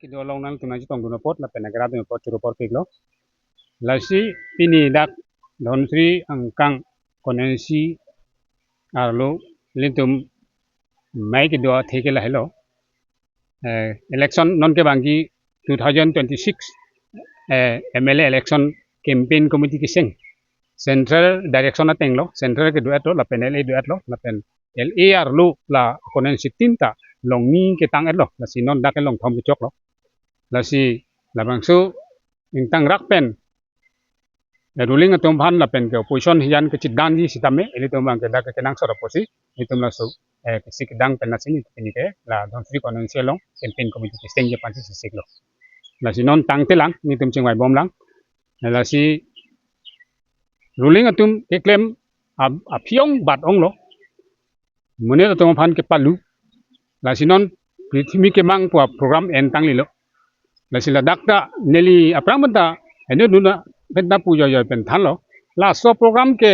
Kido long nang tunai tong duna pot la penagara duna pot churu pot piglo lasi pini dak don sri angkang konensi arlo lintum mai kido theke la hello election non ke bangi 2026 MLA election campaign committee ki sing central direction na tenglo central ke duat lo la pen LA duat lo la pen LA arlo la konensi tinta long ni ke tang lo la si non dak long thom chok lo la si la bangsu intang rak pen ruling atom bhan la pen ke opposition hian ke chidan ji sitame eli tom bang ke dak ke nang sora posi itum la so ke sik dang pen na sini ni ke la don sri konensi long campaign committee ke sing je pansi sik lo la si non tang telang ni tum chingwai bom lang la si ruling atum ke claim a phiong bat ong lo mune atom bhan ke palu la si non prithimi ke mang po program en tang li lo la sila dakta neli aprang benta ene duna benta puja ya pen than lo la so program ke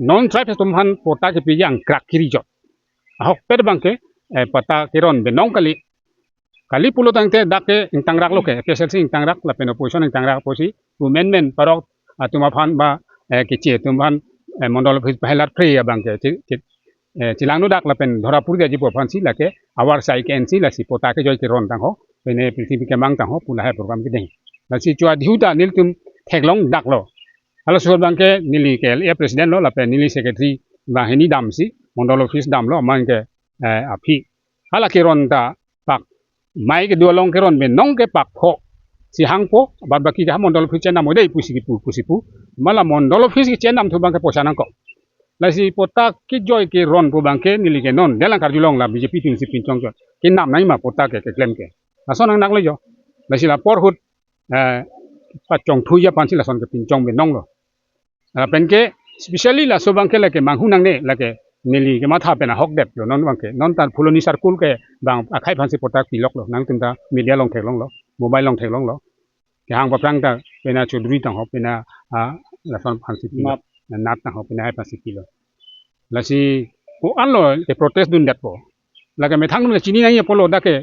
non tribe tumhan pota ke pijang krak kiri jot hok per bangke pata kiron benong kali pulo tangte dakke intang rak lo ke PSLC intang rak la pen opposition intang rak posi tu men parok atuma phan ba ke che tumhan mondol phis phelat pre ya bangke cilangnu dak la pen dhorapur dia jipo phansi la ke awar sai ke nc la si pota ke joy ke ron tang ho pene prithibi ke mang tang ho pula hai program ke dei la si chua dhiuta nil tum theklong dak lo hala so bangke nili ke ya president lo la pen nili secretary ba heni dam si mondol office dam lo mang ke api hala ke ron ta pak mai ke dualong ke ron be nong ke pak pho si hang po bad baki ja mondol office chen nam odei pusipu mala mondol office ke chen nam thu bangke posa nang ko la si pota ki joy ki ron po bangke nili ke non delang karjulong la BJP tin si pinchong jot ki nam nai ma pota ke claim ke la son nang le jo la si la por hut pa chong thu ya pan si la son ke pinchong be nong lo la pen ke specially la so bangke la ke manghu nang ne la ke nili ke ma tha pe na hok dep lo non bangke non tan phuloni circle ke bang akhai pan si pota ki lok lo nang tum ta media long thek long lo mobile long thek long lo ke hang pa prang ta pena chudri tang ho pena la son pan si nat tang ho pena hai pan si kilo la si ko an lo ke protest dun dat po la ke me thang le chini nai polo da ke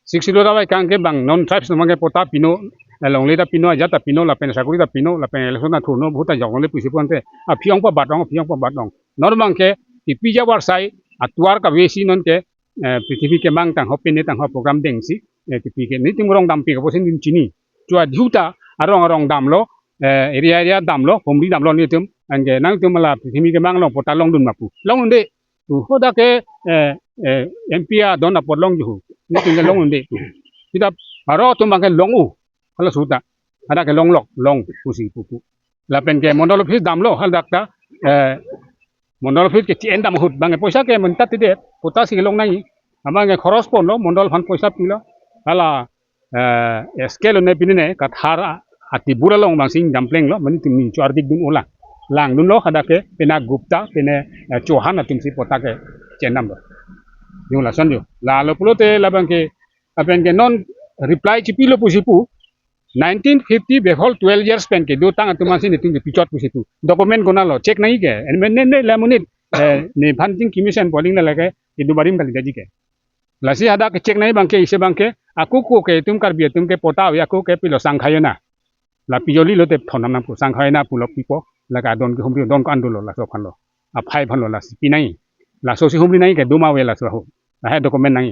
60 da bai kang ke bang non tribes no ke pota pino long le da pino ajata pino la pen sakuri da pino la pen election na thuno bhuta jong le pusi ponte a phiong pa batong nor bang ke ti pija war sai atwar ka wesi non ke prithibi ke mang tang ho pene tang ho program deng si ti pi ke ni tim rong dam pi ko posin din chini chua dhiuta arong dam lo area dam lo homri dam lo ni tum angge nang tum la prithibi ke mang long pota long dun mapu long de tu hoda ke MP a don apot long ju ni tum long de kita aro tum bang ke long u hala suta ada ke long lok long pusi pupu la pen ke mondol office dam lo hal dakta mondol office ke chen dam hut bang poisa ke mun tat de pota si long nai amang ke khoros pon lo mondol phan poisa pilo hala scale ne pinine ka thara ati bura long bang sing dampleng lo mani tim chu ardik dun ulang lang dun lo kada ke pena gupta pena chohan atum si pota ke chenam lo yung la son yo la lo pulote la bang ke apen ke non reply chi pilo pusipu 1950 behol 12 years pen ke do tang atuma sin ting pichot pusipu document gona lo check nai ke ne la munit ne phanting commission polling la ke idu barim kali daji ke la si ada ke check nai bang ke ise bang ke aku ko ke tum kar bi tum ke pota ya ko ke pilo sang khayona la pijoli lo te thonam nam pu sang khayna pulo pipo la ka don ke humri don ko andulo la so phan lo a phai phan lo la si nai la so si humri nai ke duma we la so ho la ha document nai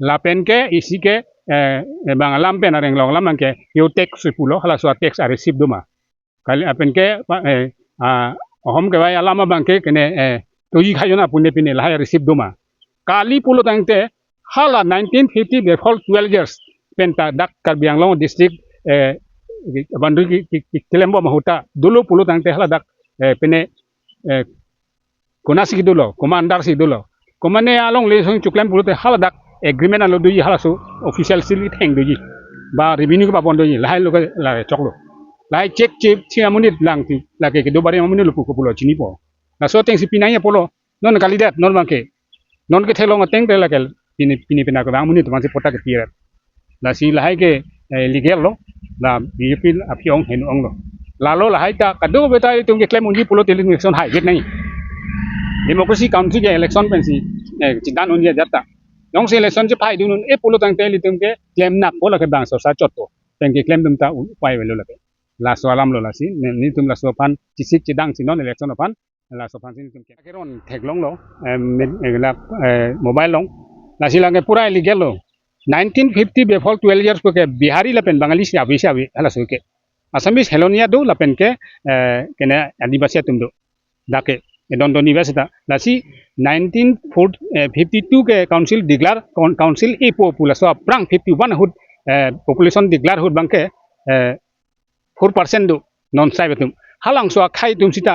la pen ke isi ke bang alam pen areng long lam ke yo tax pulo hala so tax a receipt duma kali apen ke hom ke vai alama bang ke ne to yi khayona punne pine la ha receipt duma kali pulo tangte hala 1950 before 12 years penta dak Karbiang Long district bandu ki kelembo mahuta dulu pulo tangte hala dak pene konasi dulo commander si dulo komane along le song chuklem pulo te hala dak agreement alo duyi hala so official sili theng duyi ba revenue ba bondo yi lai lo la choklo lai check chia munit lang ti la ke do bare munit lu ko pulo chini po la so teng si pinai polo non kalidat non bangke non ke thelong teng te la ke pini pina ko bang munit man si pota ke pirat la si lai ke legal lo la BJP apiong hen ong lo la lo la hai ta kado beta tum ke claim unji pulo telin election hai get nai democracy country ke election pensi chidan unji jata น้องเซเลชันจะพายดูนู่นปุโรตั้งแต่ลิตุมเกเคลมหนักโอละก็บางสอสาจดตัวเป็นเกเคลมตุมตาไปเวลุละเกลาสวาลัมโลละสินี่ตุมลาสวพันจิสิกจิดังสินอนอิเล็กชันพันลาสวพันสินตุมเกเครอนเทกลงโลละโมบายลงลาสิลังเกปูราอิลิเกลโล1950 before 12 years ke bihari la pen bangali si abi hala suke asamis helonia do la pen ke kena adibasi tum do dake don university la si 1952 ke council declare council e popula so prang 51 hud population declare hud bangke 4% do non sai betum halang so khai tum sita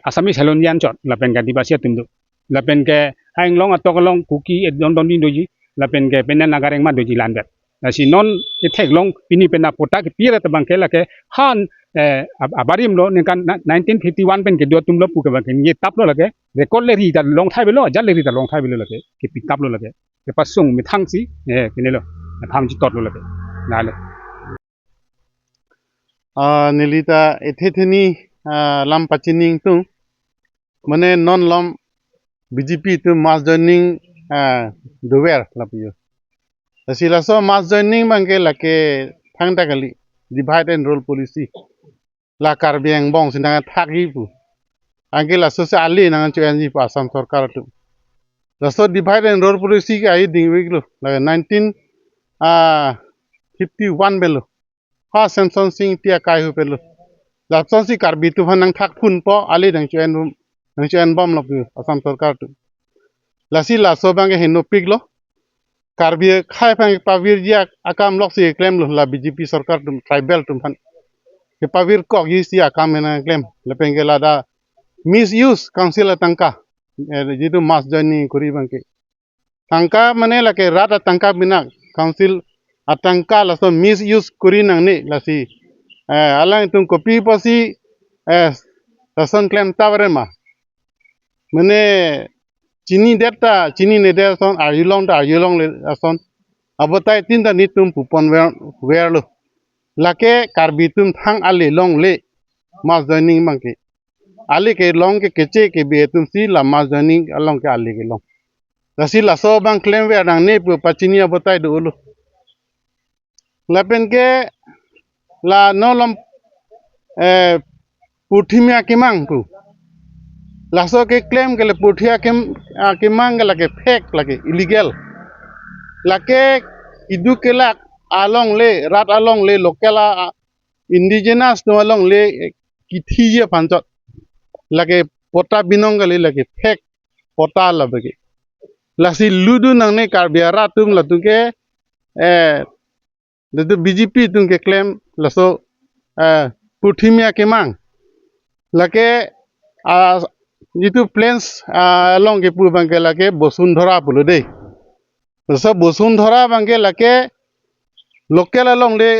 asamis helonian chot la pen ke adibasi tum do la pen ke haing long atok kuki don din doji la pen ke penen nagareng ma doji landet na si non ithek long pini pena pota ke pira te bangke la ke han abarim lo ne kan 1951 pen ke do tum lo pu ke bangke ni tap lo la ke record le ri ta long thai be lo ja le ri ta long thai be lo la ke pi tap lo la ke pasung mi thang si ke ne lo thang ji tot lo la ke na le nilita ethetheni lam pachining tu mane non lam BJP tu mass joining doer lapiyo asila so mass joining bangke lake thang takali divide and rule policy la karbiang bong sinanga thagi pu angke la so sa ali nang chu NG pa asam sarkar tu la so divide and rule policy ke ai dingwiglo la 1951 belo ha samson sing tia kai hu pelo la so si karbi tu nang thak phun po ali nang chu en bom lapu asam sarkar tu la si la so bangke hino piglo karbi khai phang pavir ya akam lok si claim lo la BJP sarkar tum tribal tum phan ke pavir kok yi si akam na claim lepenge la da misuse council tangka jitu mass joining kuri bangke tangka mane la ke rat tangka bina council atangka la so misuse kuri nang ni la si alang tum copy posi rason claim tawre ma mane chini data chini ne de son ayulong le son abotai tin da nitum pupon wer lo lake karbitum thang ale long le mas joining mangke ale ke long ke keche ke betum si la mas joining along ke ale ke long lasi la so bang claim wer nang ne pu pachini abotai do lo lapen ke la no lom puthimia kemang pu laso ke claim ke le puthia kemang ke lake fake lake illegal lake idu ke lak along le rat along le lokela indigenous no along le kithiye panchot lake pota binong le lake fake pota labage lasi ludu nang ne karbiara tum la tuke le BJP tum ke claim laso puthimia kemang lake jitu plains along ke pu bangke lake bosundhara pulo dei so bosundhara bangke lake local along le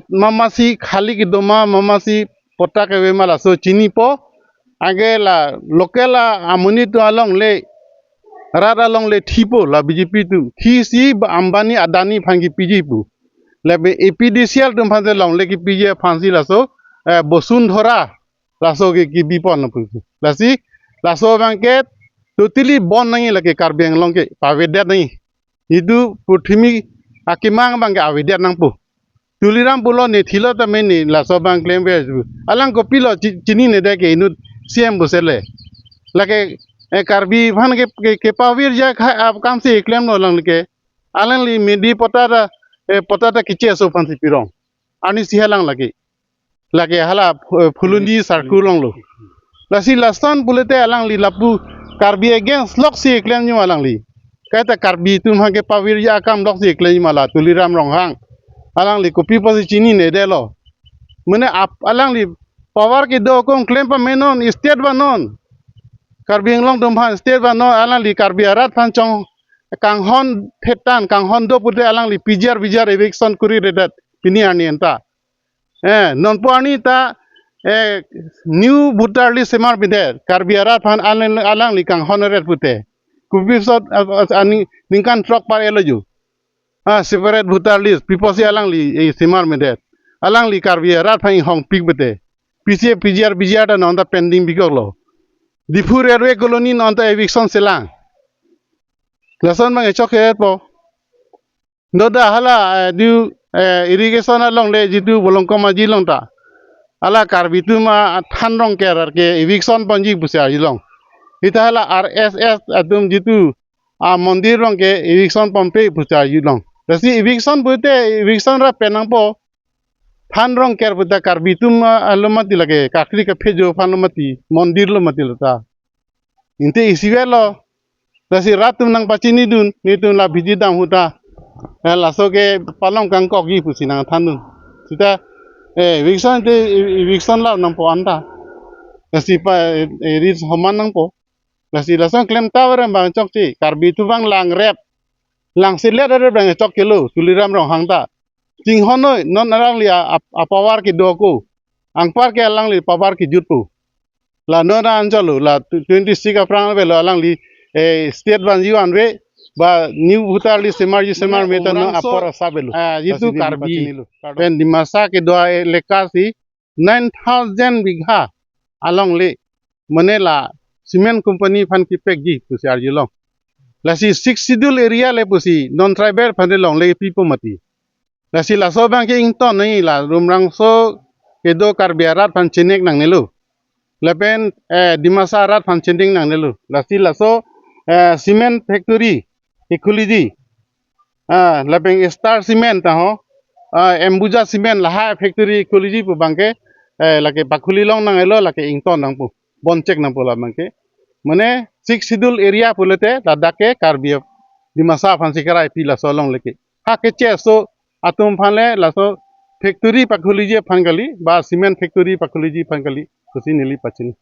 mamasi khali ki doma mamasi pota ke we mala so chini po age la local amuni to along le rat along le thipo la BJP tu thi si ambani adani phangi piji pu lebe APDCL tum phanse long le ki pije phansi la so bosundhara la so ke ki bipon pu la si la so bangke totally bon nang lake karbiang long ke pavedet nang idu puthimi akimang bangke avedet nang pu tuliram pulo ne thilo ta me ni la so bang claim be alang ko pilo chini ne de ke inu CM busele lake karbi bhan ke pavir ja ab kam se claim no lang ke alang li medi pota ta kiche so phan si pirong ani sihalang lake hala phulundi sarkulong lo lasi laston bulete alang li lapu karbi against lok si claim nyu alang li kaita karbi tum ha ke pavir ja kam lok si claim mala tuliram rong hang alang li kopi posi chini ne de lo mane alang li power ke do kong claim pa menon state ba non karbi long dum phan state ba non alang li karbi arat phan chong kang hon thetan kang hon do pute alang li pijar eviction kuri redat pini ani enta non po ani ta new voter list semar bide karbi arat phan alang li kang hon ret pute kubi sot ani ningkan truck par eloju separate voter list piposi alang li semar medet alang li karbi rat phan hong pik bete PGR ta non ta pending bigolo Difu railway colony non ta eviction selang lason bang chok po Doda hala du irrigation along le jitu bolong komaji long ta. Ala karbitu ma thanrong kerar ke eviction panji pusia jilong. Ita hala RSS atum jitu mandir rong ke eviction pampe pusia jilong. Dasi eviction bute eviction ra penang po thanrong ker puta karbitu ma alomati lage kakri ka phejo phanomati mandir lo mati lata. Inte isiwelo dasi ratum nang pachini dun nitun la biji dam huta. Laso ke palong kang kogi pusinang thanun. Sudah eviction lah nang po anda. Kasi pa iris homan nang po. Kasi langsung klaim tower bang chok si karbi tu bang lang rep. Lang silet ada bang chok kilo suliram rong hangta. Ting honoi non arang lia apawar ki doko. Angpar ke alang li pawar ki jutpu. La nona anjalo la 26 aprang belo alang li state ban yuan re ba new hutar li semar meta no apora sabelo. Itu karbi pen di masa ke doa lekasi 9,000 bigha along le manela cement company fan ki pekji pusi arjilong. Lasi 6 schedule area le pusi non tribal fan long le pipo mati. Lasi la so bang ke ington nai la rumrang so kedo karbiarat fan chenek nang nelu. Lepen di masa arat fan cending nang nelu. Lasi la so cement factory ikuliji. Lepen star cement taho embuja cement lah factory ikuliji pu bangke lake pakuli long nang elo lake ington nang pu boncek nang pola bangke. Mane 6 schedule area pulete ladake karbia di masa fan sikarai pi la so long leke. Ha keche so atum fanle la so factory pakuli je fangali ba cement factory pakuli je fangali kusi nili pachini.